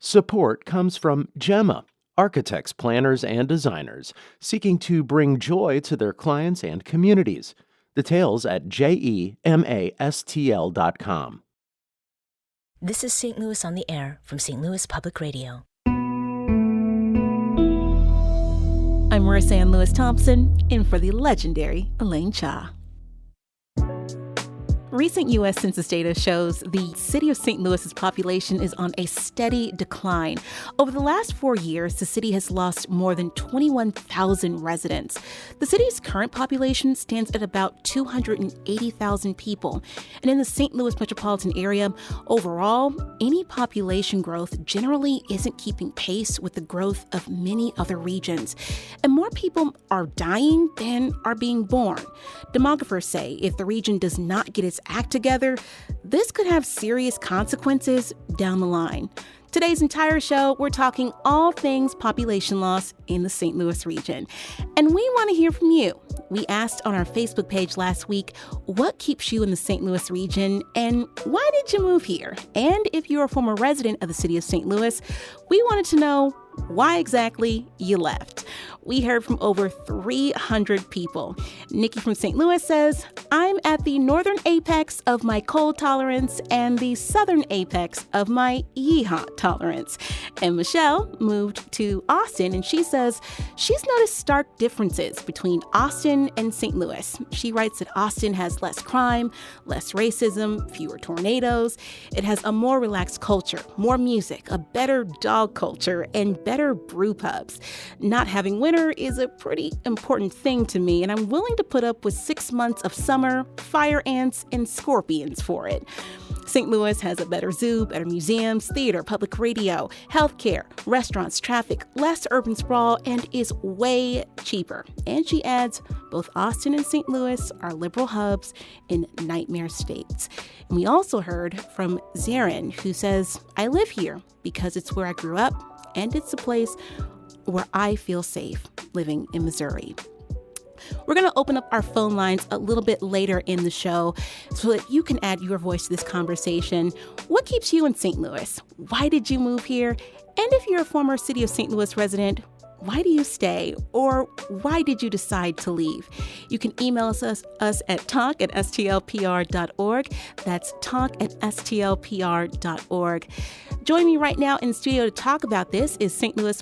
Support comes from Gemma, architects, planners, and designers seeking to bring joy to their clients and communities. Details at gemastl.com. This is St. Louis on the Air from St. Louis Public Radio. I'm Marissa Ann Lewis-Thompson, in for the legendary Elaine Cha. Recent U.S. Census data shows the city of St. Louis's population is on a steady decline. Over the last 4 years, the city has lost more than 21,000 residents. The city's current population stands at about 280,000 people. And in the St. Louis metropolitan area, overall, any population growth generally isn't keeping pace with the growth of many other regions. And more people are dying than are being born. Demographers say if the region does not get its act together, this could have serious consequences down the line. Today's entire show, we're talking all things population loss in the St. Louis region. And we want to hear from you. We asked on our Facebook page last week, what keeps you in the St. Louis region and why did you move here? And if you're a former resident of the city of St. Louis, we wanted to know why exactly you left. We heard from over 300 people. Nikki from St. Louis says, I'm at the northern apex of my cold tolerance and the southern apex of my yeehaw tolerance. And Michelle moved to Austin, and she says she's noticed stark differences between Austin and St. Louis. She writes that Austin has less crime, less racism, fewer tornadoes. It has a more relaxed culture, more music, a better dog culture, and better brew pubs. Not having winter is a pretty important thing to me, and I'm willing to put up with 6 months of summer, fire ants, and scorpions for it. St. Louis has a better zoo, better museums, theater, public radio, healthcare, restaurants, traffic, less urban sprawl, and is way cheaper. And she adds, both Austin and St. Louis are liberal hubs in nightmare states. And we also heard from Zarin, who says, I live here because it's where I grew up, and it's a place where I feel safe living in Missouri. We're going to open up our phone lines a little bit later in the show so that you can add your voice to this conversation. What keeps you in St. Louis? Why did you move here? And if you're a former City of St. Louis resident, why do you stay? Or why did you decide to leave? You can email us at talk@stlpr.org. That's talk@stlpr.org. Join me right now in the studio to talk about this is St. Louis,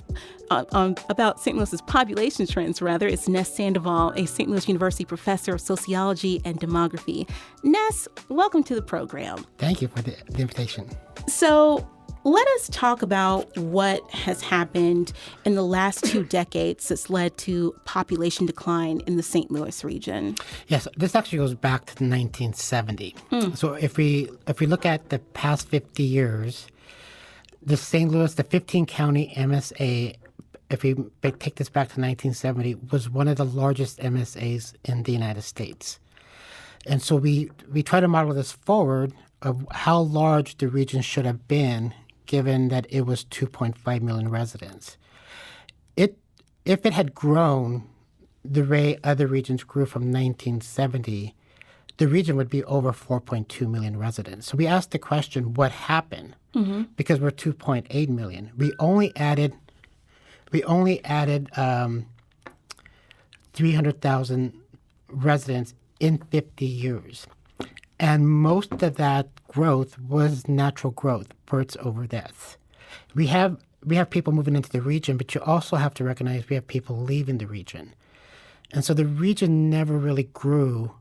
about St. Louis's population trends, rather. It's Ness Sándoval, a St. Louis University professor of sociology and demography. Ness, welcome to the program. Thank you for the invitation. So, let us talk about what has happened in the last 2 decades that's led to population decline in the St. Louis region. Yes, this actually goes back to 1970. So if we look at the past 50 years, the St. Louis, the 15-county MSA, if we take this back to 1970, was one of the largest MSAs in the United States. And so we try to model this forward of how large the region should have been given that it was 2.5 million residents. If it had grown the way other regions grew from 1970, the region would be over 4.2 million residents. So we asked the question, what happened? Because we're 2.8 million. We only added 300,000 residents in 50 years. And most of that growth was natural growth, births over deaths. We have people moving into the region, but you also have to recognize we have people leaving the region. And so the region never really grew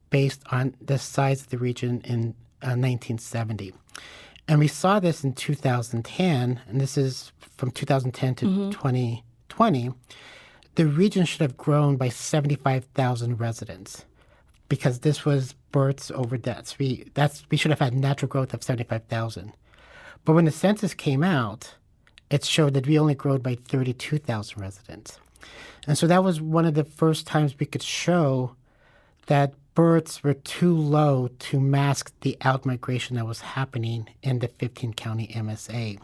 based on the size of the region in 1970. And we saw this in 2010, and this is from 2010 to 2020. The region should have grown by 75,000 residents because this was births over deaths. We should have had natural growth of 75,000. But when the census came out, it showed that we only grew by 32,000 residents. And so that was one of the first times we could show that births were too low to mask the outmigration that was happening in the 15-county MSA.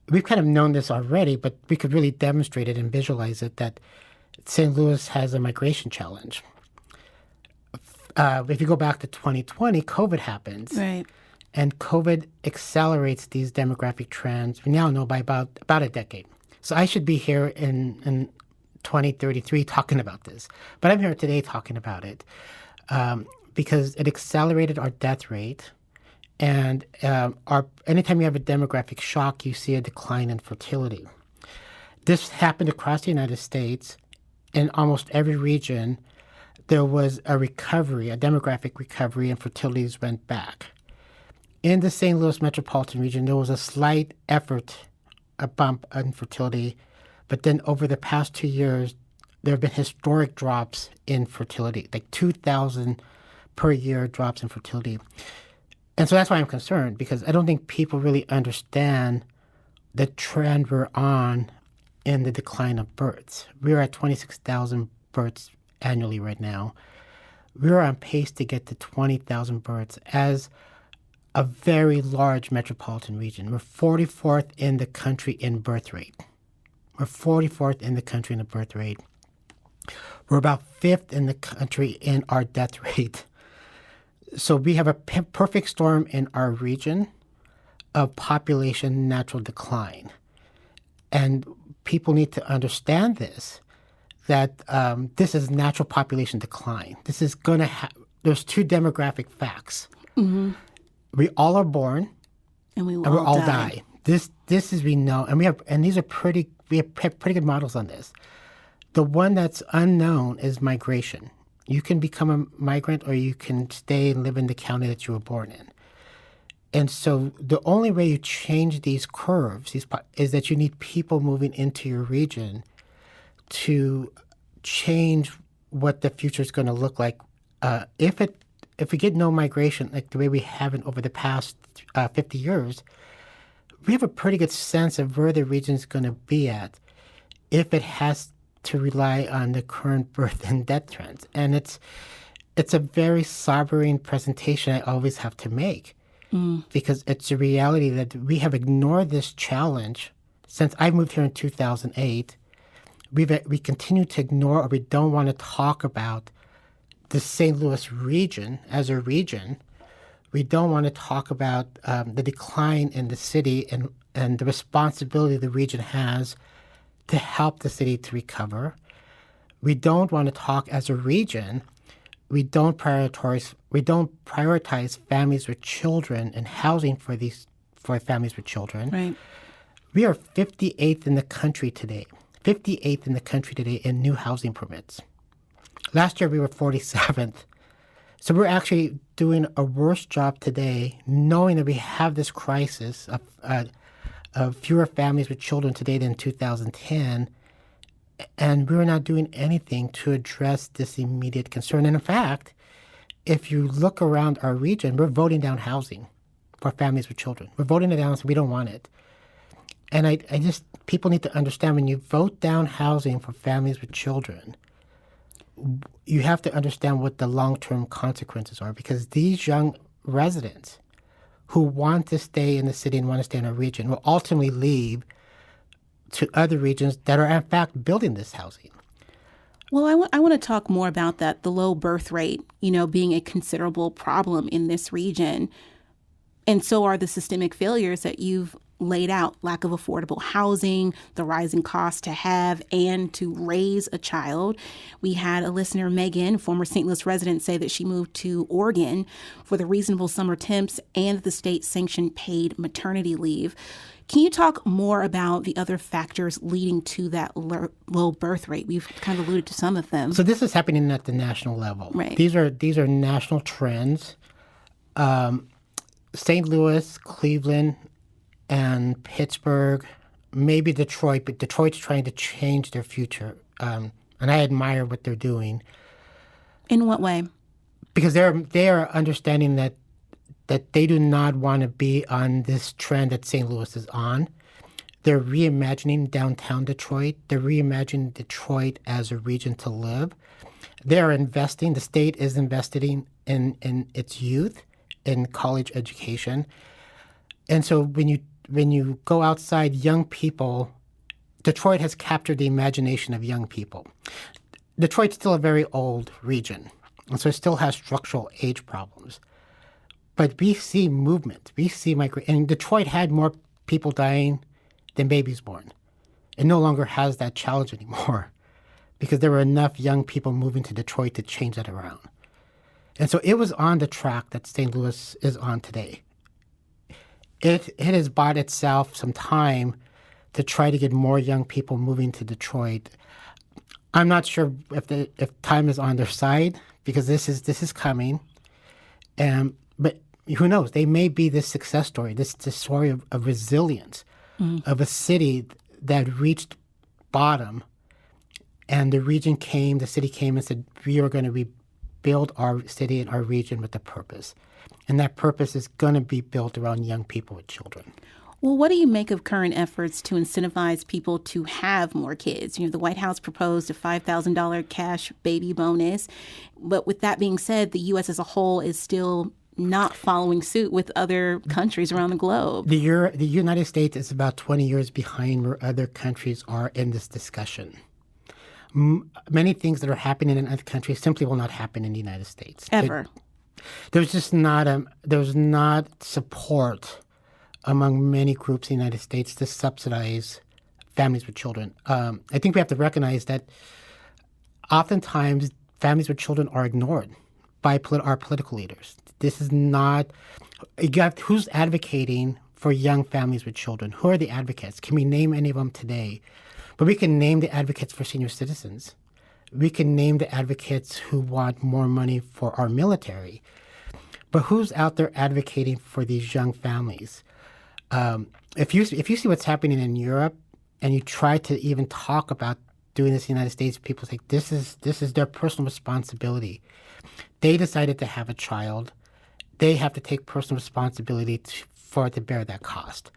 We've kind of known this already, but we could really demonstrate it and visualize it that St. Louis has a migration challenge. If you go back to 2020, COVID happens. Right. And COVID accelerates these demographic trends. We now know by about a decade. So I should be here in 2033 talking about this. But I'm here today talking about it because it accelerated our death rate. And anytime you have a demographic shock, you see a decline in fertility. This happened across the United States. In almost every region, there was a recovery, a demographic recovery, and fertilities went back. In the St. Louis metropolitan region, there was a slight effort, a bump in fertility, but then over the past 2 years, there have been historic drops in fertility, like 2,000 per year drops in fertility. And so that's why I'm concerned, because I don't think people really understand the trend we're on in the decline of births. We're at 26,000 births annually right now. We're on pace to get to 20,000 births as a very large metropolitan region. We're 44th in the country in birth rate. We're 44th in the country in the birth rate. We're about 5th in the country in our death rate. So we have a perfect storm in our region of population natural decline. And people need to understand this, that this is natural population decline. This is going to there's two demographic facts. Mm-hmm. We all are born, and we all die. This is we know, and we have pretty good models on this. The one that's unknown is migration. You can become a migrant, or you can stay and live in the county that you were born in. And so the only way you change these curves is that you need people moving into your region to change what the future is going to look like. If we get no migration like the way we haven't over the past 50 years, we have a pretty good sense of where the region is going to be at if it has to rely on the current birth and death trends. And it's a very sobering presentation I always have to make because it's a reality that we have ignored this challenge since I moved here in 2008. We continue to ignore, or we don't want to talk about the St. Louis region as a region. We don't want to talk about the decline in the city and the responsibility the region has to help the city to recover. We don't want to talk as a region. We don't prioritize families with children and housing for families with children. Right. We are 58th in the country today. 58th in the country today in new housing permits. Last year we were 47th. So we're actually doing a worse job today, knowing that we have this crisis of fewer families with children today than 2010, and we're not doing anything to address this immediate concern. And in fact, if you look around our region, we're voting down housing for families with children. We're voting it down, so we don't want it. And I just, people need to understand, when you vote down housing for families with children, you have to understand what the long-term consequences are, because these young residents who want to stay in the city and want to stay in our region will ultimately leave to other regions that are in fact building this housing. Well, I want to talk more about that, the low birth rate, being a considerable problem in this region. And so are the systemic failures that you've laid out: lack of affordable housing, the rising cost to have and to raise a child. We had a listener, Megan, former St. Louis resident, say that she moved to Oregon for the reasonable summer temps and the state-sanctioned paid maternity leave. Can you talk more about the other factors leading to that low birth rate? We've kind of alluded to some of them. So this is happening at the national level. Right. These are national trends. St. Louis, Cleveland, and Pittsburgh, maybe Detroit, but Detroit's trying to change their future. And I admire what they're doing. In what way? Because they are understanding that they do not want to be on this trend that St. Louis is on. They're reimagining downtown Detroit. They're reimagining Detroit as a region to live. They're investing, the state is investing in its youth, in college education. And so when you go outside, young people, Detroit has captured the imagination of young people. Detroit's still a very old region, and so it still has structural age problems. But we see movement. We see migration. And Detroit had more people dying than babies born. It no longer has that challenge anymore because there were enough young people moving to Detroit to change that around. And so it was on the track that St. Louis is on today. It has bought itself some time to try to get more young people moving to Detroit. I'm not sure if time is on their side because this is coming. But who knows? They may be this success story, this story of resilience, of a city that reached bottom, and the city came and said, we are going to rebuild our city and our region with a purpose. And that purpose is going to be built around young people with children. Well, what do you make of current efforts to incentivize people to have more kids? The White House proposed a $5,000 cash baby bonus. But with that being said, the U.S. as a whole is still not following suit with other countries around the globe. The United States is about 20 years behind where other countries are in this discussion. Many things that are happening in other countries simply will not happen in the United States. Ever. There's just not support among many groups in the United States to subsidize families with children. I think we have to recognize that oftentimes families with children are ignored by our political leaders. This is not who's advocating for young families with children. Who are the advocates? Can we name any of them today? But we can name the advocates for senior citizens. We can name the advocates who want more money for our military. But who's out there advocating for these young families? If you see what's happening in Europe, and you try to even talk about doing this in the United States, people say this is their personal responsibility. They decided to have a child. They have to take personal responsibility for it to bear that cost.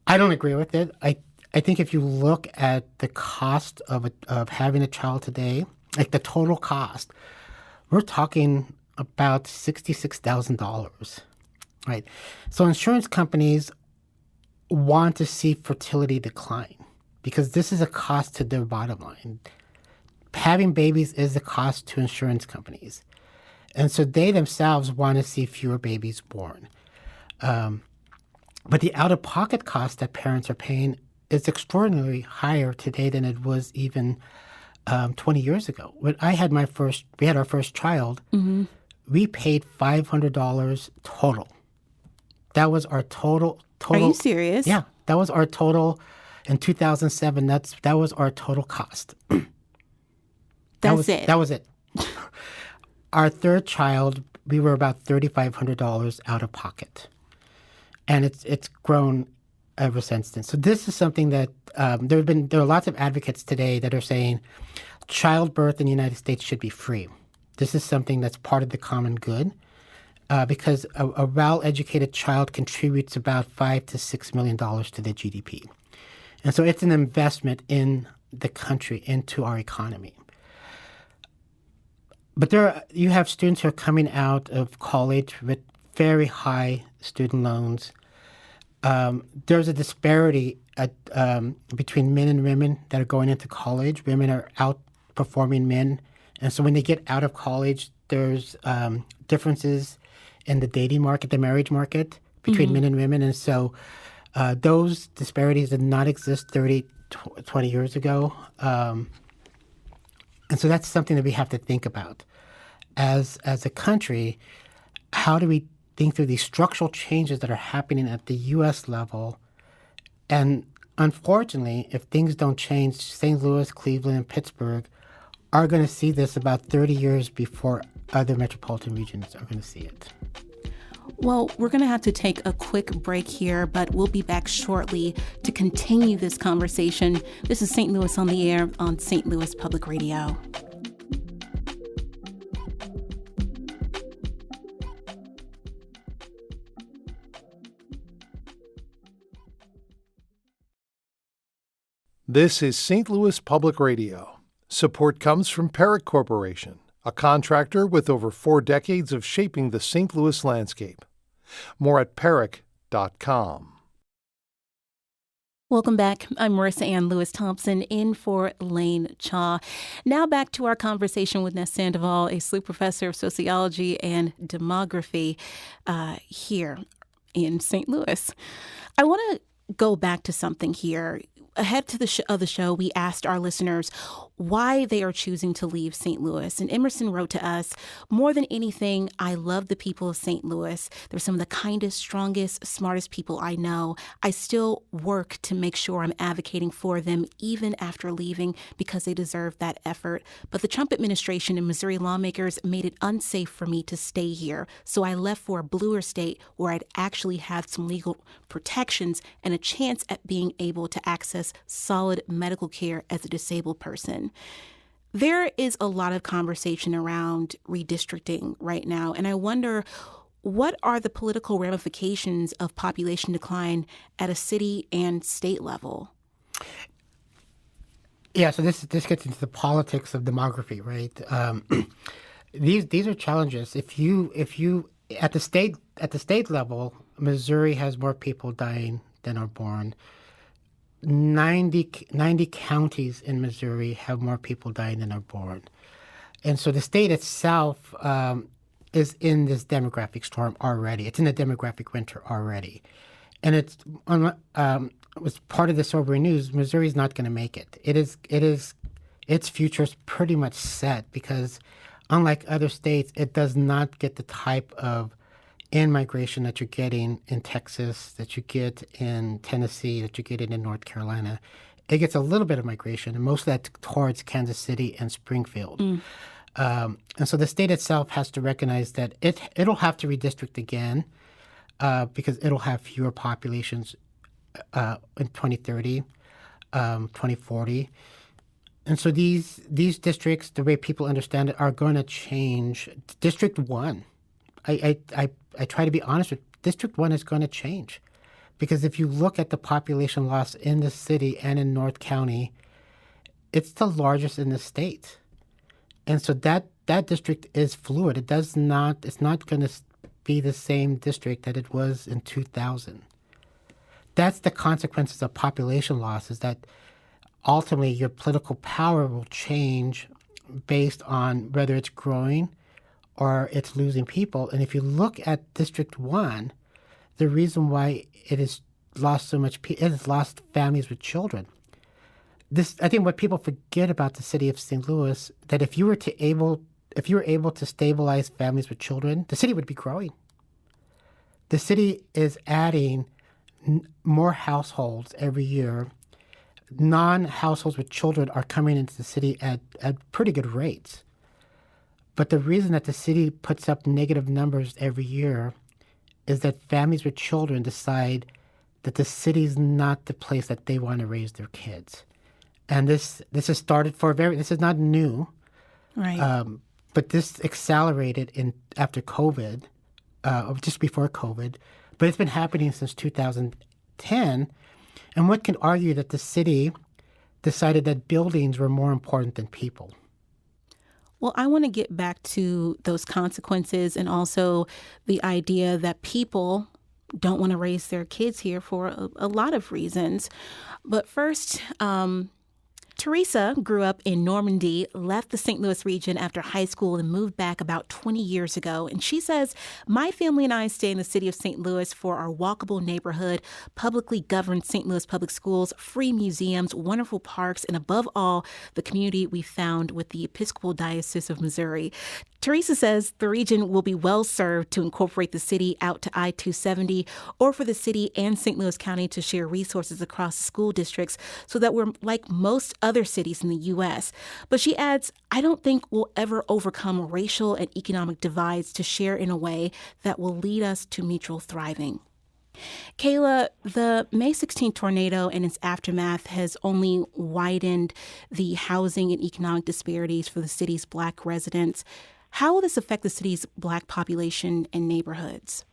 I don't agree with it. I think if you look at the cost of having a child today, like the total cost, we're talking about $66,000, right? So insurance companies want to see fertility decline because this is a cost to their bottom line. Having babies is a cost to insurance companies. And so they themselves want to see fewer babies born. But the out-of-pocket cost that parents are paying is extraordinarily higher today than it was even 20 years ago. When we had our first child, we paid $500 total. That was our total. Are you serious? Yeah, that was our total in 2007. That was our total cost. That was it. Our third child, we were about $3,500 out of pocket, and it's grown ever since then. So this is something that there are lots of advocates today that are saying childbirth in the United States should be free. This is something that's part of the common good because a well-educated child contributes about $5 to $6 million to the GDP. And so it's an investment in the country, into our economy. But you have students who are coming out of college with very high student loans. There's a disparity between men and women that are going into college. Women are outperforming men. And so when they get out of college, there's differences in the dating market, the marriage market between men and women. And so those disparities did not exist 20 years ago. And so that's something that we have to think about. As a country, how do we think through these structural changes that are happening at the U.S. level? And unfortunately, if things don't change, St. Louis, Cleveland, and Pittsburgh are going to see this about 30 years before other metropolitan regions are going to see it. Well, we're going to have to take a quick break here, but we'll be back shortly to continue this conversation. This is St. Louis on the Air on St. Louis Public Radio. This is St. Louis Public Radio. Support comes from Perrick Corporation, a contractor with over 4 decades of shaping the St. Louis landscape. More at perrick.com. Welcome back. I'm Marissa Ann Lewis-Thompson in for Lane Chaw. Now back to our conversation with Ness Sándoval, a SLU professor of sociology and demography here in St. Louis. I want to go back to something here. Ahead to the show, we asked our listeners why they are choosing to leave St. Louis. And Emerson wrote to us, "More than anything, I love the people of St. Louis. They're some of the kindest, strongest, smartest people I know. I still work to make sure I'm advocating for them even after leaving because they deserve that effort. But the Trump administration and Missouri lawmakers made it unsafe for me to stay here. So I left for a bluer state where I'd actually have some legal protections and a chance at being able to access solid medical care as a disabled person." There is a lot of conversation around redistricting right now, and I wonder, what are the political ramifications of population decline at a city and state level? Yeah, so this gets into the politics of demography, right? These are challenges. If you at the state level, Missouri has more people dying than are born. 90 counties in Missouri have more people dying than are born. And so the state itself is in this demographic storm already. It's in a demographic winter already. And it's was part of the sobering news. Missouri's not going to make it. Its future is pretty much set because unlike other states, it does not get the type of in-migration that you're getting in Texas, that you get in Tennessee, that you get in North Carolina. It gets a little bit of migration, and most of that towards Kansas City and Springfield. And so the state itself has to recognize that it'll have to redistrict again because it'll have fewer populations in 2030, 2040. And so these districts, the way people understand it, are going to change. District 1, I try to be honest with District 1 is going to change. Because if you look at the population loss in the city and in North County, it's the largest in the state. And so that district is fluid. It's not going to be the same district that it was in 2000. That's the consequences of population loss, is that ultimately your political power will change based on whether it's growing or it's losing people. And if you look at District 1, the reason why it has lost so much, it has lost families with children. I think what people forget about the city of St. Louis, that if you were able to stabilize families with children, the city would be growing. The city is adding more households every year. Non-households with children are coming into the city at pretty good rates. But the reason that the city puts up negative numbers every year is that families with children decide that the city's not the place that they want to raise their kids. And this has started this is not new. Right. But this accelerated after COVID, or just before COVID. But it's been happening since 2010. And one can argue that the city decided that buildings were more important than people. Well, I want to get back to those consequences and also the idea that people don't want to raise their kids here for a lot of reasons. But first, Teresa grew up in Normandy, left the St. Louis region after high school and moved back about 20 years ago. And she says, "My family and I stay in the city of St. Louis for our walkable neighborhood, publicly governed St. Louis public schools, free museums, wonderful parks, and above all, the community we found with the Episcopal Diocese of Missouri." Teresa says the region will be well served to incorporate the city out to I-270 or for the city and St. Louis County to share resources across the school districts so that we're like most other cities in the U.S. But she adds, "I don't think we'll ever overcome racial and economic divides to share in a way that will lead us to mutual thriving." Kayla, the May 16 tornado and its aftermath has only widened the housing and economic disparities for the city's Black residents. How will this affect the city's Black population and neighborhoods?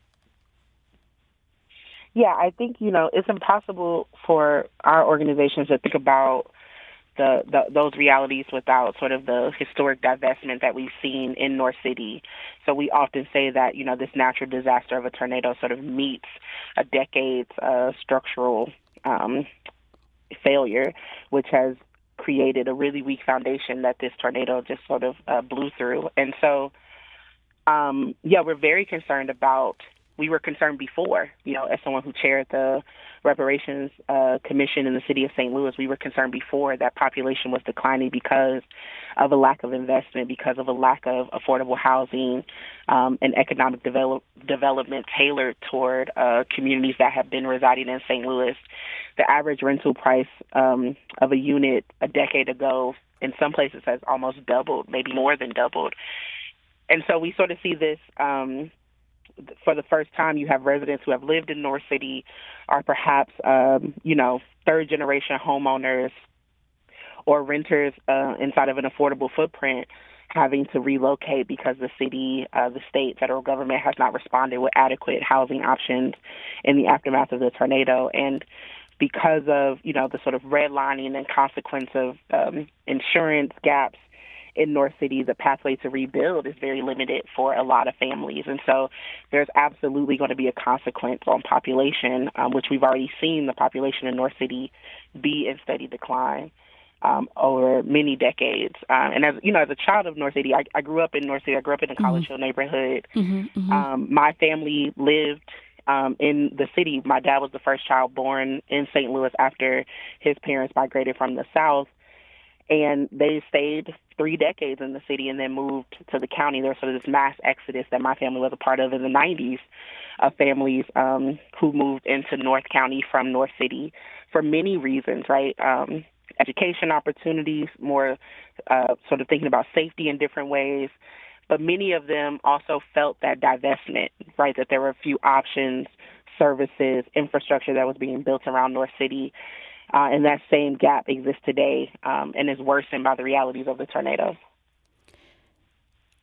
Yeah, I think, it's impossible for our organizations to think about those realities without sort of the historic divestment that we've seen in North City. So we often say that, this natural disaster of a tornado sort of meets a decade's structural failure, which has created a really weak foundation that this tornado just sort of blew through. And so, we're very concerned about. We were concerned before, as someone who chaired the reparations commission in the city of St. Louis, we were concerned before that population was declining because of a lack of investment, because of a lack of affordable housing and economic development tailored toward communities that have been residing in St. Louis. The average rental price of a unit a decade ago in some places has almost doubled, maybe more than doubled. And so we sort of see this for the first time. You have residents who have lived in North City, are perhaps, third-generation homeowners or renters inside of an affordable footprint having to relocate because the city, the state, federal government has not responded with adequate housing options in the aftermath of the tornado. And because of, the sort of redlining and consequence of insurance gaps in North City, the pathway to rebuild is very limited for a lot of families. And so there's absolutely going to be a consequence on population, which we've already seen the population in North City be in steady decline over many decades. And as a child of North City, I grew up in North City. I grew up in a College Hill neighborhood. My family lived in the city. My dad was the first child born in St. Louis after his parents migrated from the South. And they stayed 3 decades in the city and then moved to the county. There was sort of this mass exodus that my family was a part of in the 90s of families who moved into North County from North City for many reasons, right? Education opportunities, more sort of thinking about safety in different ways. But many of them also felt that divestment, right, that there were a few options, services, infrastructure that was being built around North City. And that same gap exists today and is worsened by the realities of the tornado.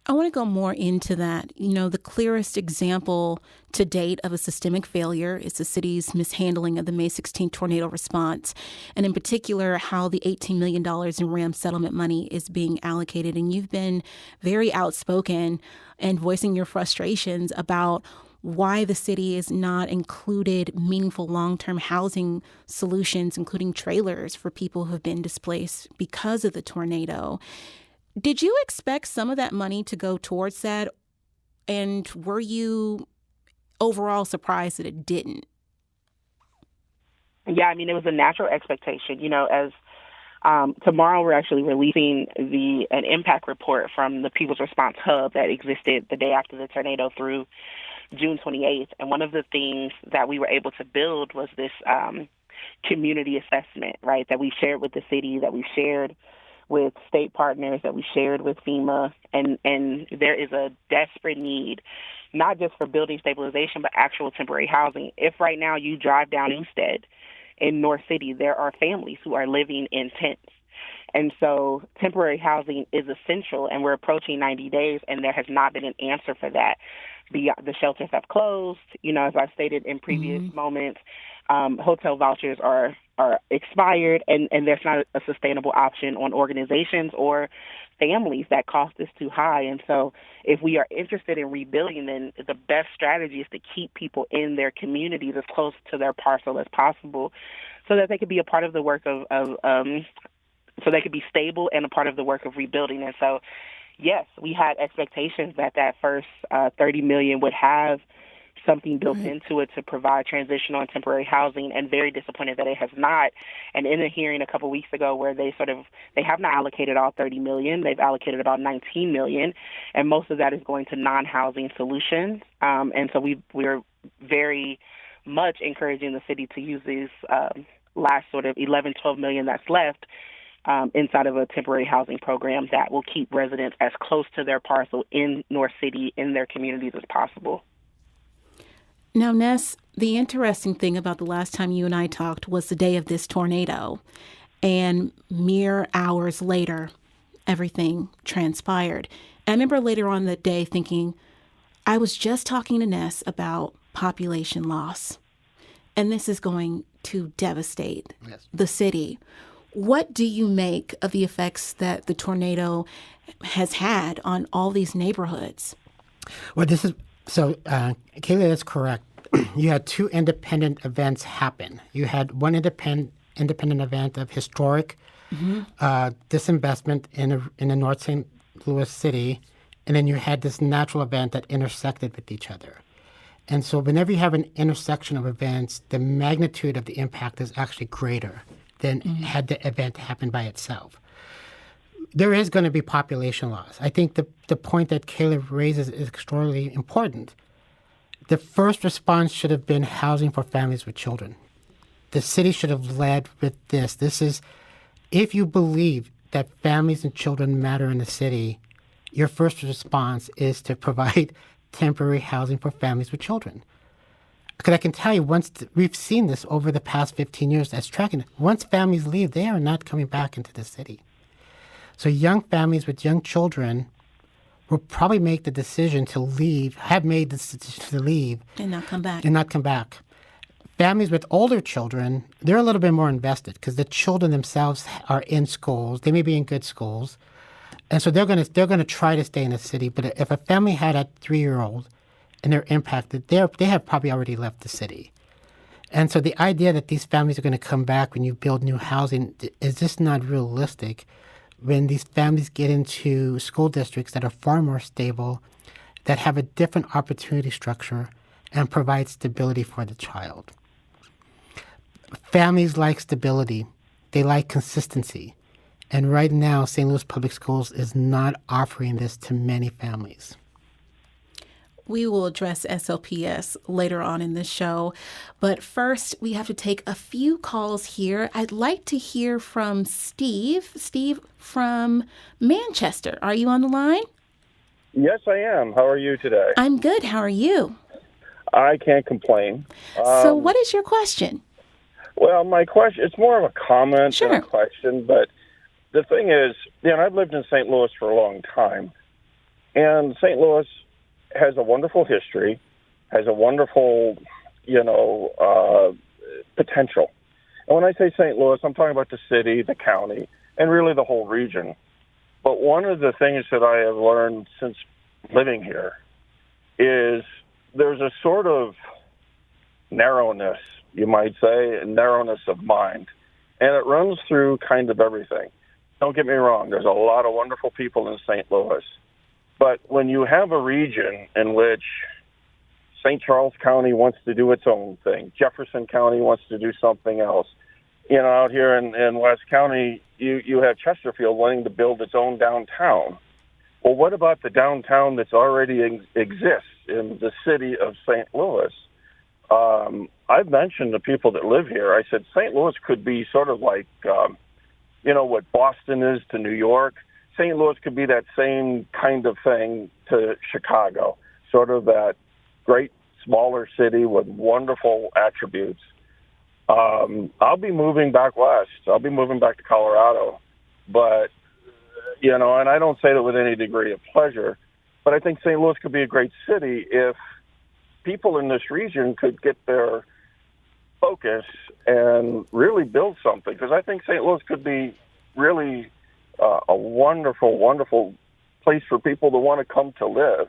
I want to go more into that. The clearest example to date of a systemic failure is the city's mishandling of the May 16th tornado response, and in particular, how the $18 million in RAM settlement money is being allocated. And you've been very outspoken and voicing your frustrations about why the city has not included meaningful long-term housing solutions, including trailers for people who have been displaced because of the tornado. Did you expect some of that money to go towards that? And were you overall surprised that it didn't? Yeah, it was a natural expectation. As tomorrow we're actually releasing an impact report from the People's Response Hub that existed the day after the tornado through June 28th. And one of the things that we were able to build was this community assessment, right, that we shared with the city, that we shared with state partners, that we shared with FEMA. And there is a desperate need, not just for building stabilization, but actual temporary housing. If right now you drive down Newstead in North City, there are families who are living in tents. And so temporary housing is essential, and we're approaching 90 days, and there has not been an answer for that. The shelters have closed. As I stated in previous moments, hotel vouchers are expired, and there's not a sustainable option on organizations or families. That cost is too high. And so if we are interested in rebuilding, then the best strategy is to keep people in their communities as close to their parcel as possible so that they could be a part of the work of so they could be stable and a part of the work of rebuilding. And so, yes, we had expectations that first $30 million would have something built into it to provide transitional and temporary housing, and very disappointed that it has not. And in a hearing a couple weeks ago where they have not allocated all $30 million, they've allocated about $19 million, and most of that is going to non-housing solutions. And so we're very much encouraging the city to use these last sort of 11, 12 million that's left inside of a temporary housing program that will keep residents as close to their parcel in North City, in their communities, as possible. Now, Ness, the interesting thing about the last time you and I talked was the day of this tornado. And mere hours later, everything transpired. And I remember later on that day thinking, I was just talking to Ness about population loss, and this is going to devastate the city. What do you make of the effects that the tornado has had on all these neighborhoods? Well, Kayla is correct. You had two independent events happen. You had one independent independent event of historic disinvestment in the North St. Louis city, and then you had this natural event that intersected with each other. And so whenever you have an intersection of events, the magnitude of the impact is actually greater than had the event happened by itself. There is going to be population loss. I think the point that Kayla raises is extraordinarily important. The first response should have been housing for families with children. The city should have led with this. This is, if you believe that families and children matter in the city, your first response is to provide temporary housing for families with children. Because I can tell you, we've seen this over the past 15 years that's tracking. Once families leave, they are not coming back into the city. So young families with young children will probably make the decision to leave, have made the decision to leave. And not come back. Families with older children, they're a little bit more invested because the children themselves are in schools. They may be in good schools. And so they're going to try to stay in the city. But if a family had a 3-year-old and they're impacted, they have probably already left the city. And so the idea that these families are going to come back when you build new housing is just not realistic when these families get into school districts that are far more stable, that have a different opportunity structure, and provide stability for the child. Families like stability. They like consistency. And right now, St. Louis Public Schools is not offering this to many families. We will address SLPS later on in this show. But first, we have to take a few calls here. I'd like to hear from Steve. Steve from Manchester. Are you on the line? Yes, I am. How are you today? I'm good. How are you? I can't complain. So what is your question? Well, my question, it's more of a comment Sure. than a question, but the thing is, I've lived in St. Louis for a long time, and St. Louis has a wonderful history, has a wonderful, potential. And when I say St. Louis, I'm talking about the city, the county, and really the whole region. But one of the things that I have learned since living here is there's a sort of narrowness, you might say, a narrowness of mind. And it runs through kind of everything. Don't get me wrong, there's a lot of wonderful people in St. Louis. But when you have a region in which St. Charles County wants to do its own thing, Jefferson County wants to do something else, out here in West County, you have Chesterfield wanting to build its own downtown. Well, what about the downtown that's already exists in the city of St. Louis? I've mentioned to people that live here, I said St. Louis could be sort of like, what Boston is to New York. St. Louis could be that same kind of thing to Chicago, sort of that great smaller city with wonderful attributes. I'll be moving back west. I'll be moving back to Colorado. But, and I don't say that with any degree of pleasure, but I think St. Louis could be a great city if people in this region could get their focus and really build something. Because I think St. Louis could be really a wonderful, wonderful place for people to want to come to live.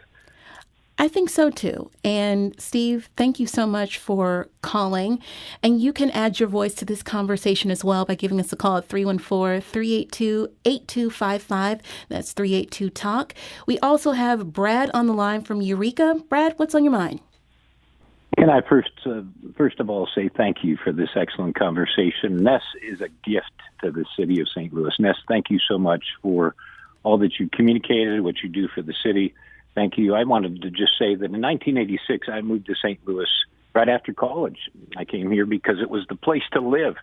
I think so, too. And Steve, thank you so much for calling. And you can add your voice to this conversation as well by giving us a call at 314-382-8255. That's 382-TALK. We also have Brad on the line from Eureka. Brad, what's on your mind? Can I first of all say thank you for this excellent conversation. Ness is a gift to the city of St. Louis. Ness, thank you so much for all that you communicated, what you do for the city. Thank you. I wanted to just say that in 1986, I moved to St. Louis right after college. I came here because it was the place to live.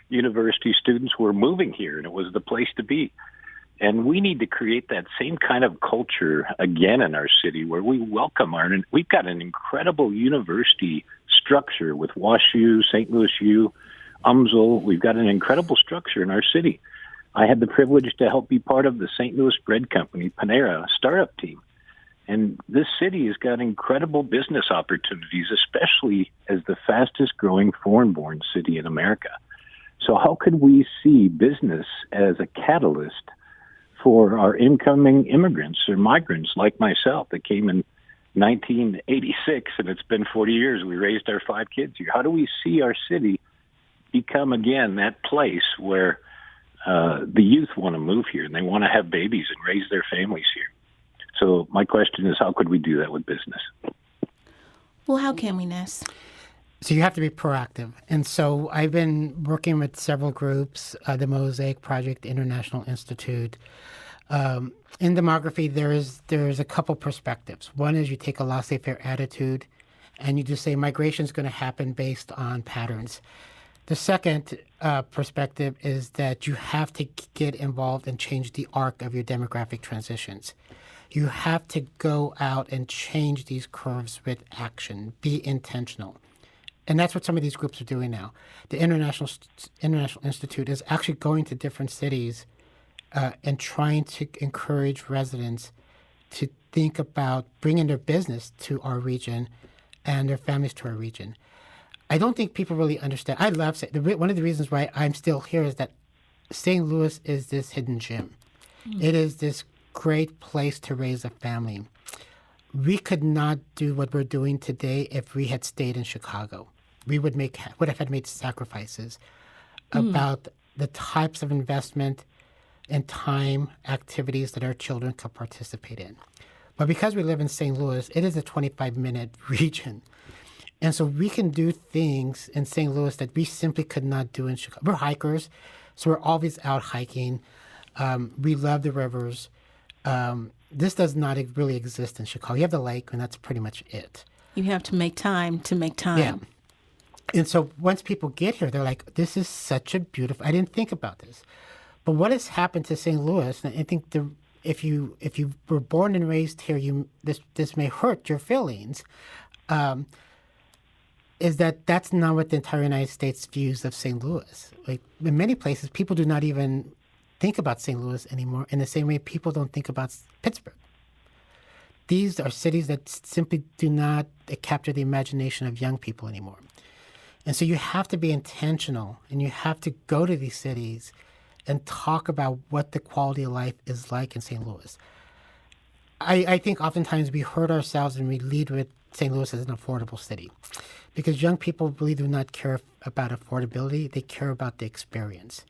University students were moving here, and it was the place to be. And we need to create that same kind of culture again in our city where we welcome we've got an incredible university structure with WashU, St. Louis U, UMSL. We've got an incredible structure in our city. I had the privilege to help be part of the St. Louis Bread Company, Panera, startup team. And this city has got incredible business opportunities, especially as the fastest growing foreign-born city in America. So how could we see business as a catalyst for our incoming immigrants or migrants like myself that came in 1986, and it's been 40 years. We raised our 5 kids here. How do we see our city become, again, that place where the youth want to move here and they want to have babies and raise their families here. So my question is, how could we do that with business? Well, how can we, Ness? So you have to be proactive. And so I've been working with several groups, the Mosaic Project, International Institute. In demography, there's a couple perspectives. One is you take a laissez-faire attitude and you just say migration is going to happen based on patterns. The second perspective is that you have to get involved and change the arc of your demographic transitions. You have to go out and change these curves with action, be intentional. And that's what some of these groups are doing now. The International Institute is actually going to different cities and trying to encourage residents to think about bringing their business to our region and their families to our region. I don't think people really understand. I love one of the reasons why I'm still here is that St. Louis is this hidden gem. It is this great place to raise a family. We could not do what we're doing today if we had stayed in Chicago. We would have had made sacrifices about the types of investment and time activities that our children could participate in. But because we live in St. Louis, it is a 25-minute region. And so we can do things in St. Louis that we simply could not do in Chicago. We're hikers, so we're always out hiking. We love the rivers. This does not really exist in Chicago. You have the lake, and that's pretty much it. You have to make time to make time. Yeah. And so once people get here, they're like, this is such a beautiful, I didn't think about this. But what has happened to St. Louis, and I think if you were born and raised here, this may hurt your feelings, is that's not what the entire United States views of St. Louis. Like in many places, people do not even think about St. Louis anymore in the same way people don't think about Pittsburgh. These are cities that simply do not capture the imagination of young people anymore. And so you have to be intentional and you have to go to these cities and talk about what the quality of life is like in St. Louis. I think oftentimes we hurt ourselves and we lead with St. Louis as an affordable city because young people really do not care about affordability. They care about the experience.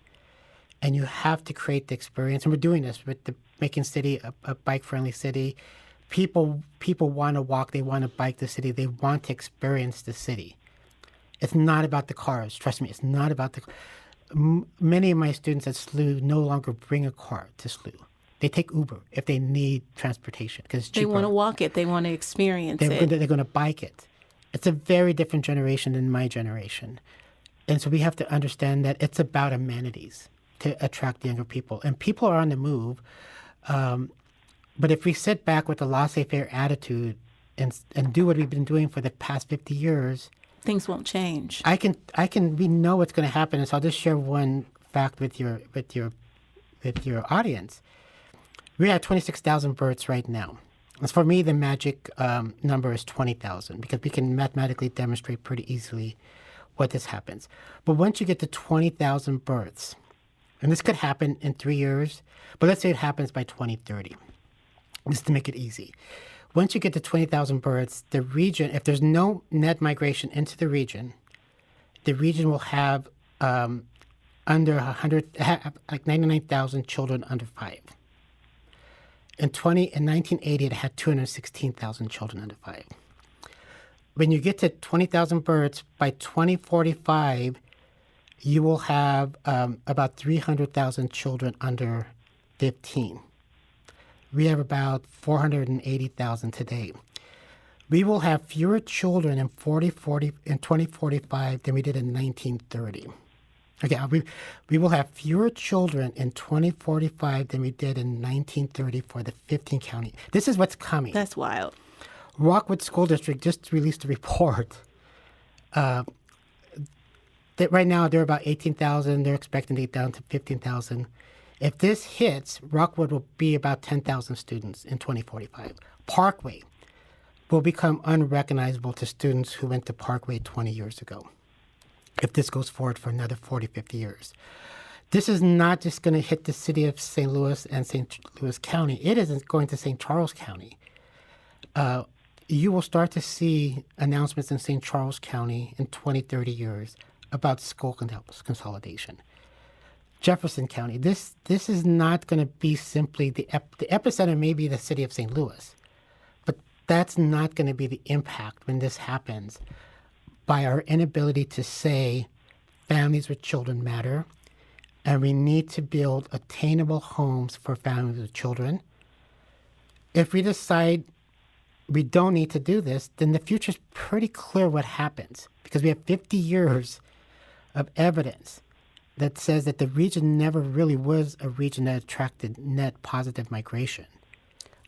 And you have to create the experience. And we're doing this with making city a bike-friendly city. People want to walk. They want to bike the city. They want to experience the city. It's not about the cars. Trust me, it's not about the Many of my students at SLU no longer bring a car to SLU. They take Uber if they need transportation because it's cheaper. They want to walk it. They want to experience it. They're going to bike it. It's a very different generation than my generation. And so we have to understand that it's about amenities to attract younger people. And people are on the move. But if we sit back with a laissez-faire attitude and do what we've been doing for the past 50 years, things won't change. We know what's going to happen. And so I'll just share one fact with your audience. We're at 26,000 births right now. And for me, the magic number is 20,000 because we can mathematically demonstrate pretty easily what this happens. But once you get to 20,000 births, and this could happen in 3 years, but let's say it happens by 2030, just to make it easy. Once you get to 20,000 births, the region, if there's no net migration into the region will have under 99,000 children under 5. In 1980, it had 216,000 children under 5. When you get to 20,000 births, by 2045, you will have about 300,000 children under 15. We have about 480,000 today. We will have fewer children in 2045 than we did in 1930. Okay, we will have fewer children in 2045 than we did in 1930 for the 15 county. This is what's coming. That's wild. Rockwood School District just released a report that right now they're about 18,000. They're expecting to get down to 15,000. If this hits, Rockwood will be about 10,000 students in 2045. Parkway will become unrecognizable to students who went to Parkway 20 years ago if this goes forward for another 40, 50 years. This is not just going to hit the city of St. Louis and St. Louis County. It isn't going to St. Charles County. You will start to see announcements in St. Charles County in 20, 30 years about school consolidation. Jefferson County, this is not going to be simply the epicenter may be the city of St. Louis, but that's not going to be the impact when this happens by our inability to say families with children matter, and we need to build attainable homes for families with children. If we decide we don't need to do this, then the future is pretty clear what happens, because we have 50 years of evidence that says that the region never really was a region that attracted net positive migration.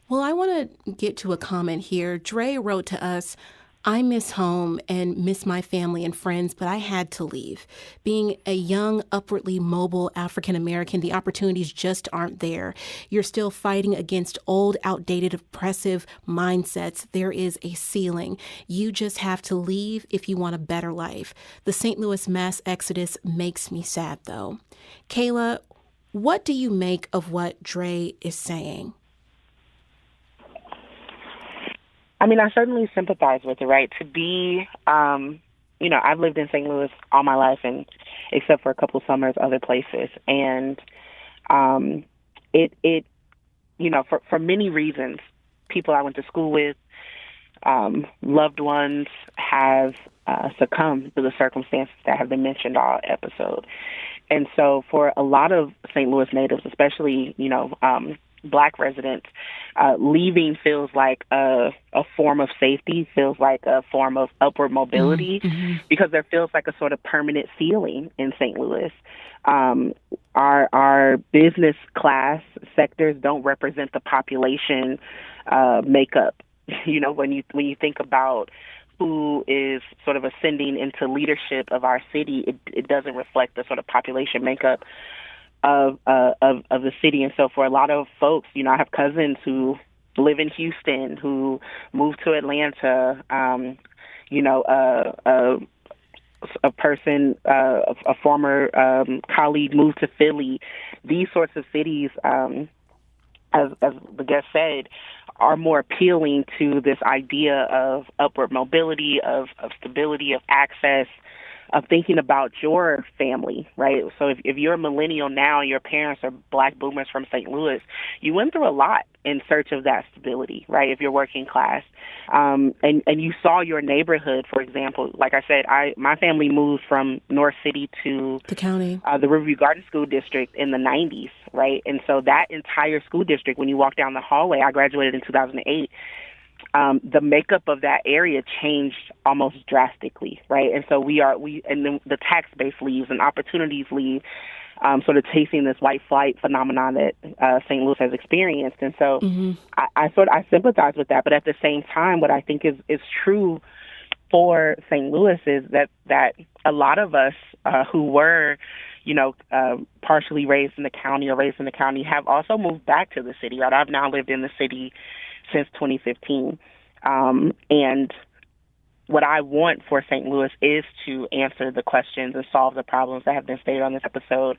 Well, I want to get to a comment here. Dre wrote to us, I miss home and miss my family and friends, but I had to leave. Being a young, upwardly mobile African American, the opportunities just aren't there. You're still fighting against old, outdated, oppressive mindsets. There is a ceiling. You just have to leave if you want a better life. The St. Louis mass exodus makes me sad, though. Kayla, what do you make of what Dre is saying? I mean, I certainly sympathize with it, right? To be, I've lived in St. Louis all my life, and except for a couple summers, other places. And for many reasons, people I went to school with, loved ones have succumbed to the circumstances that have been mentioned all episode. And so for a lot of St. Louis natives, especially, Black residents, leaving feels like a form of safety, feels like a form of upward mobility, because there feels like a sort of permanent ceiling in St. Louis. Our business class sectors don't represent the population makeup. When you think about who is sort of ascending into leadership of our city, it doesn't reflect the sort of population makeup of the city. And so for a lot of folks, I have cousins who live in Houston, who moved to Atlanta, a former colleague moved to Philly. These sorts of cities, as the guest said, are more appealing to this idea of upward mobility, of stability, of access, of thinking about your family, right? So if you're a millennial now and your parents are Black boomers from St. Louis, you went through a lot in search of that stability, right? If you're working class. And you saw your neighborhood, for example. Like I said, my family moved from North City to the county, the Riverview Garden School District in the 90s, right? And so that entire school district, when you walk down the hallway, I graduated in 2008, the makeup of that area changed almost drastically, right? And so and then the tax base leaves and opportunities leave, sort of chasing this white flight phenomenon that St. Louis has experienced. And so I sympathize with that. But at the same time, what I think is true for St. Louis is that a lot of us who were, partially raised in the county or raised in the county have also moved back to the city, right? I've now lived in the city since 2015. And what I want for St. Louis is to answer the questions and solve the problems that have been stated on this episode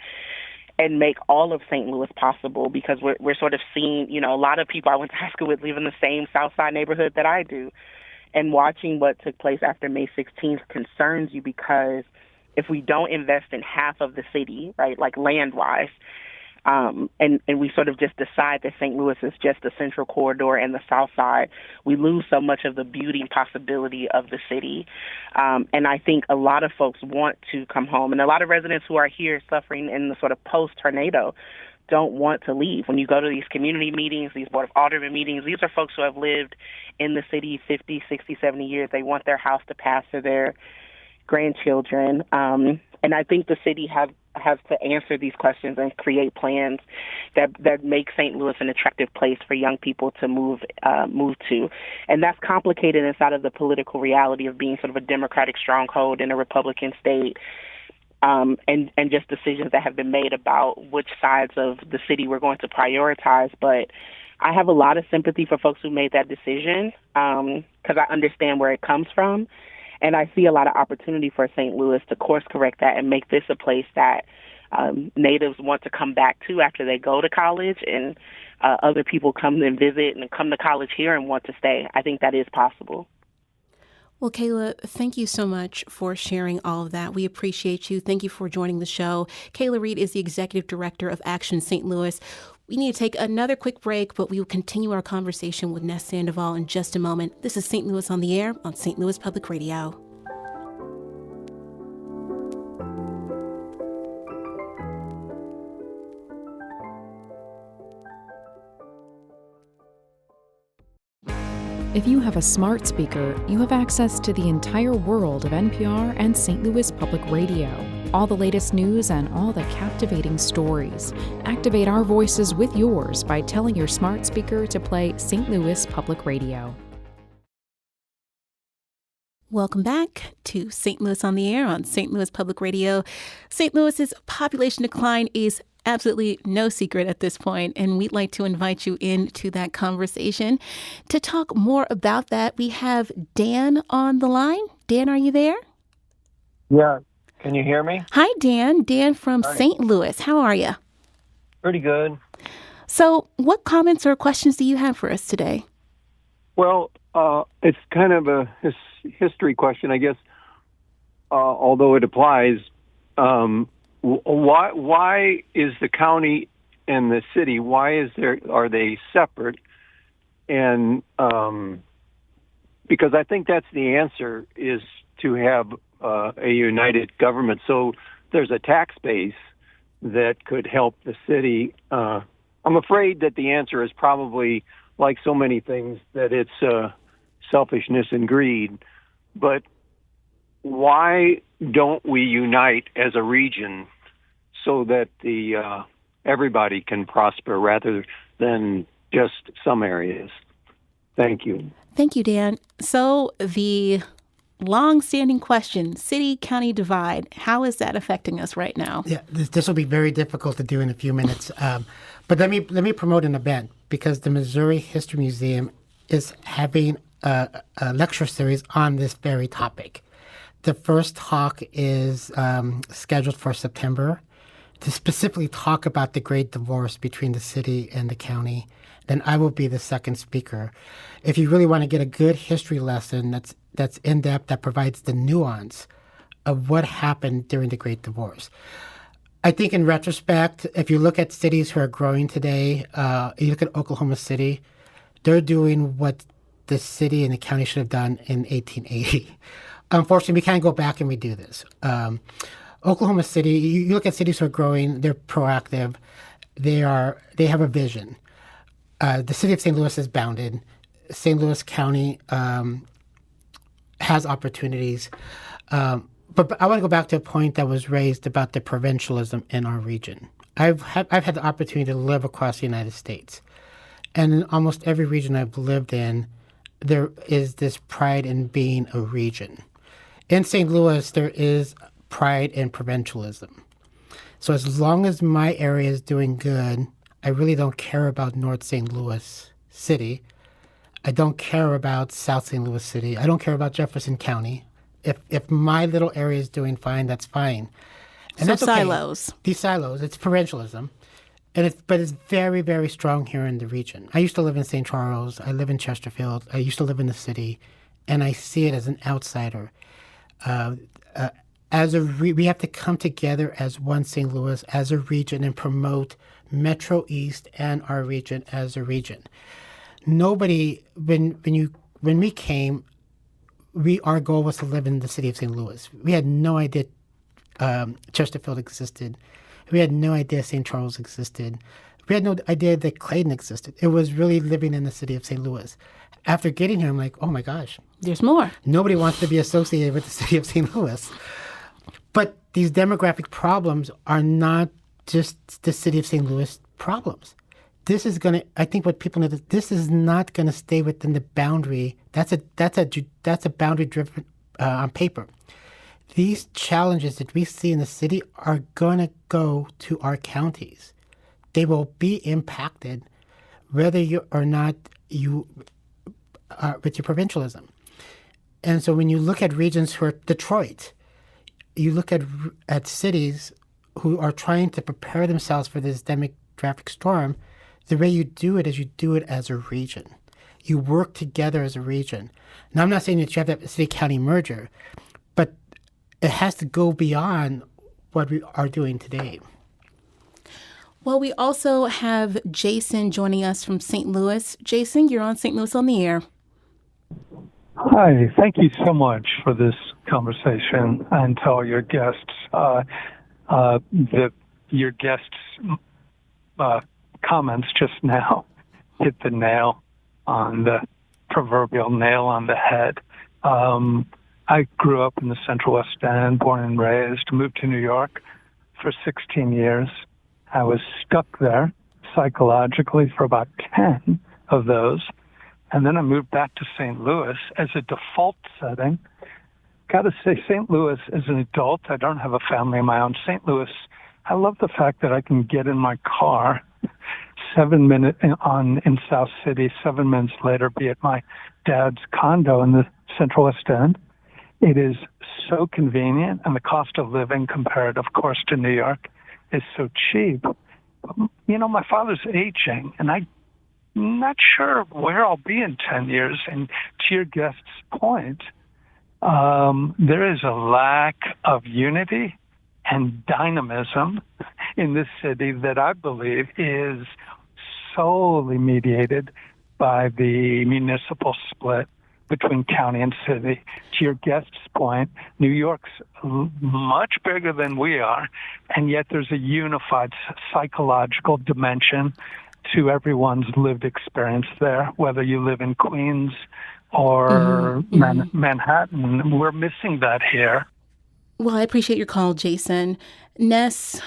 and make all of St. Louis possible, because we're sort of seeing, a lot of people I went to high school with live in the same South Side neighborhood that I do. And watching what took place after May 16th concerns you, because if we don't invest in half of the city, right, like land-wise, and we sort of just decide that St. Louis is just the central corridor and the South Side, we lose so much of the beauty and possibility of the city. And I think a lot of folks want to come home, and a lot of residents who are here suffering in the sort of post-tornado don't want to leave. When you go to these community meetings, these Board of Aldermen meetings, these are folks who have lived in the city 50, 60, 70 years. They want their house to pass to their grandchildren. And I think the city has to answer these questions and create plans that make St. Louis an attractive place for young people to move to. And that's complicated inside of the political reality of being sort of a Democratic stronghold in a Republican state. And just decisions that have been made about which sides of the city we're going to prioritize. But I have a lot of sympathy for folks who made that decision, because I understand where it comes from. And I see a lot of opportunity for St. Louis to course correct that and make this a place that natives want to come back to after they go to college, and other people come and visit and come to college here and want to stay. I think that is possible. Well, Kayla, thank you so much for sharing all of that. We appreciate you. Thank you for joining the show. Kayla Reed is the Executive Director of Action St. Louis. We need to take another quick break, but we will continue our conversation with Ness Sándoval in just a moment. This is St. Louis on the Air on St. Louis Public Radio. If you have a smart speaker, you have access to the entire world of NPR and St. Louis Public Radio. All the latest news and all the captivating stories. Activate our voices with yours by telling your smart speaker to play St. Louis Public Radio. Welcome back to St. Louis on the Air on St. Louis Public Radio. St. Louis's population decline is absolutely no secret at this point, and we'd like to invite you into that conversation. To talk more about that, we have Dan on the line. Dan, are you there? Yeah. Can you hear me? Hi, Dan. Dan from Hi. St. Louis. How are you? Pretty good. So what comments or questions do you have for us today? Well, it's kind of a history question, I guess, although it applies. Why is the county and the city, are they separate? And because I think that's the answer, is to have a united government. So there's a tax base that could help the city. I'm afraid that the answer is probably, like so many things, that it's selfishness and greed. But why don't we unite as a region so that everybody can prosper rather than just some areas? Thank you. Thank you, Dan. So the long-standing question, city-county divide, how is that affecting us right now? Yeah, this will be very difficult to do in a few minutes. But let me promote an event, because the Missouri History Museum is having a lecture series on this very topic. The first talk is scheduled for September to specifically talk about the great divorce between the city and the county. Then I will be the second speaker. If you really want to get a good history lesson that's in-depth, that provides the nuance of what happened during the Great Divorce. I think in retrospect, if you look at cities who are growing today, you look at Oklahoma City, they're doing what the city and the county should have done in 1880. Unfortunately, we can't go back and redo this. Oklahoma City, you look at cities who are growing, they're proactive, they have a vision. The city of St. Louis is bounded. St. Louis County has opportunities. But I want to go back to a point that was raised about the provincialism in our region. I've had the opportunity to live across the United States. And in almost every region I've lived in, there is this pride in being a region. In St. Louis, there is pride in provincialism. So as long as my area is doing good, I really don't care about North St. Louis City. I don't care about South St. Louis City. I don't care about Jefferson County. If my little area is doing fine, that's fine. And So that's okay. silos. These silos, it's provincialism. But it's very, very strong here in the region. I used to live in St. Charles. I live in Chesterfield. I used to live in the city. And I see it as an outsider. We have to come together as one St. Louis, as a region, and promote Metro East and our region as a region. Nobody, when we came, our goal was to live in the city of St. Louis. We had no idea Chesterfield existed. We had no idea St. Charles existed. We had no idea that Clayton existed. It was really living in the city of St. Louis. After getting here, I'm like, oh my gosh. There's more. Nobody wants to be associated with the city of St. Louis. But these demographic problems are not just the city of St. Louis problems. This is going to, I think what people know, that this is not going to stay within the boundary. That's a boundary driven on paper. These challenges that we see in the city are going to go to our counties. They will be impacted whether you or not you are with your provincialism. And so when you look at regions who are Detroit, you look at cities who are trying to prepare themselves for this demographic storm, the way you do it is you do it as a region. You work together as a region. Now, I'm not saying that you have to have a city-county merger, but it has to go beyond what we are doing today. Well, we also have Jason joining us from St. Louis. Jason, you're on St. Louis on the Air. Hi, thank you so much for this conversation and to all your guests. Your guests' comments just now hit the nail on the proverbial nail on the head. I grew up in the Central West End, born and raised, moved to New York for 16 years. I was stuck there psychologically for about 10 of those. And then I moved back to St. Louis as a default setting. Got to say, St. Louis, as an adult, I don't have a family of my own. St. Louis, I love the fact that I can get in my car 7 minutes in South City, 7 minutes later, be at my dad's condo in the Central West End. It is so convenient, and the cost of living compared, of course, to New York is so cheap. You know, my father's aging, and I'm not sure where I'll be in 10 years. And to your guest's point, there is a lack of unity and dynamism in this city that I believe is solely mediated by the municipal split between county and city. To your guest's point, New York's much bigger than we are, and yet there's a unified psychological dimension to everyone's lived experience there, whether you live in Queens or Manhattan. We're missing that here. Well, I appreciate your call, Jason. Ness,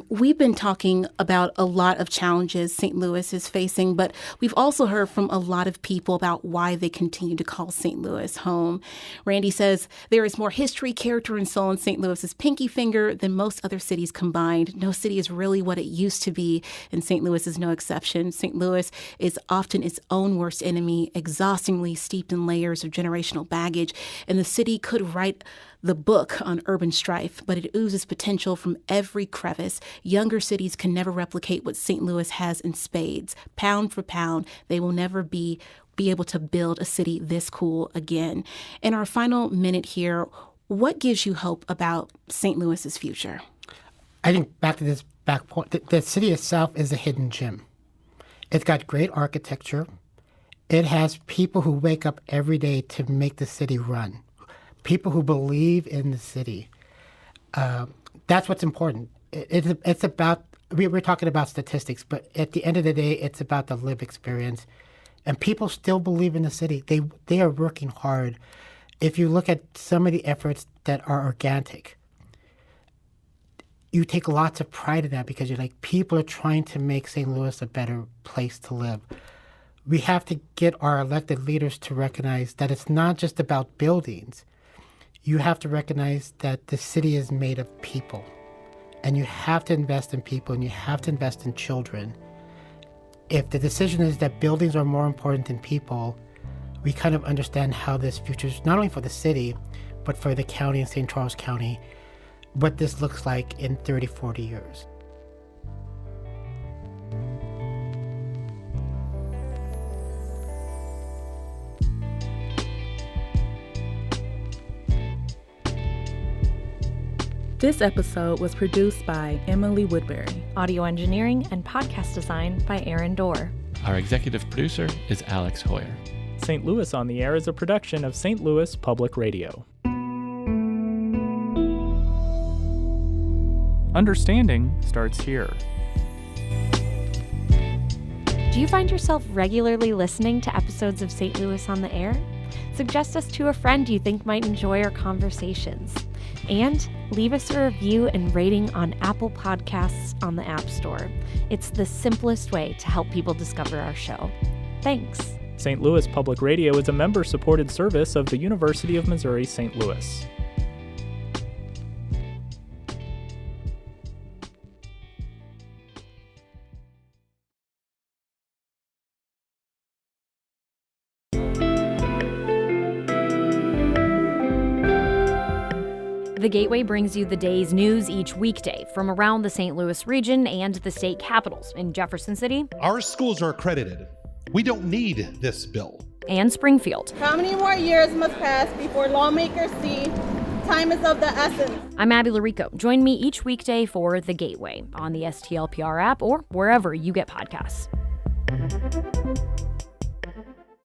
we've been talking about a lot of challenges St. Louis is facing, but we've also heard from a lot of people about why they continue to call St. Louis home. Randy says there is more history, character, and soul in St. Louis's pinky finger than most other cities combined. No city is really what it used to be, and St. Louis is no exception. St. Louis is often its own worst enemy, exhaustingly steeped in layers of generational baggage, and the city could write the book on urban strife, but it oozes potential from every crevice. Younger cities can never replicate what St. Louis has in spades. Pound for pound, they will never be able to build a city this cool again. In our final minute here, what gives you hope about St. Louis's future? I think back to this back point, the city itself is a hidden gem. It's got great architecture. It has people who wake up every day to make the city run. People who believe in the city. That's what's important. It's about, we're talking about statistics, but at the end of the day, it's about the lived experience. And people still believe in the city. They are working hard. If you look at some of the efforts that are organic, you take lots of pride in that because you're like, people are trying to make St. Louis a better place to live. We have to get our elected leaders to recognize that it's not just about buildings. You have to recognize that the city is made of people, and you have to invest in people, and you have to invest in children. If the decision is that buildings are more important than people, we kind of understand how this future is not only for the city, but for the county and St. Charles County, what this looks like in 30, 40 years. This episode was produced by Emily Woodbury. Audio engineering and podcast design by Aaron Dorr. Our executive producer is Alex Hoyer. St. Louis on the Air is a production of St. Louis Public Radio. Understanding starts here. Do you find yourself regularly listening to episodes of St. Louis on the Air? Suggest us to a friend you think might enjoy our conversations. And leave us a review and rating on Apple Podcasts on the App Store. It's the simplest way to help people discover our show. Thanks. St. Louis Public Radio is a member-supported service of the University of Missouri St. Louis. The Gateway brings you the day's news each weekday from around the St. Louis region and the state capitals in Jefferson City. Our schools are accredited. We don't need this bill. And Springfield. How many more years must pass before lawmakers see time is of the essence? I'm Abby Larico. Join me each weekday for The Gateway on the STLPR app or wherever you get podcasts.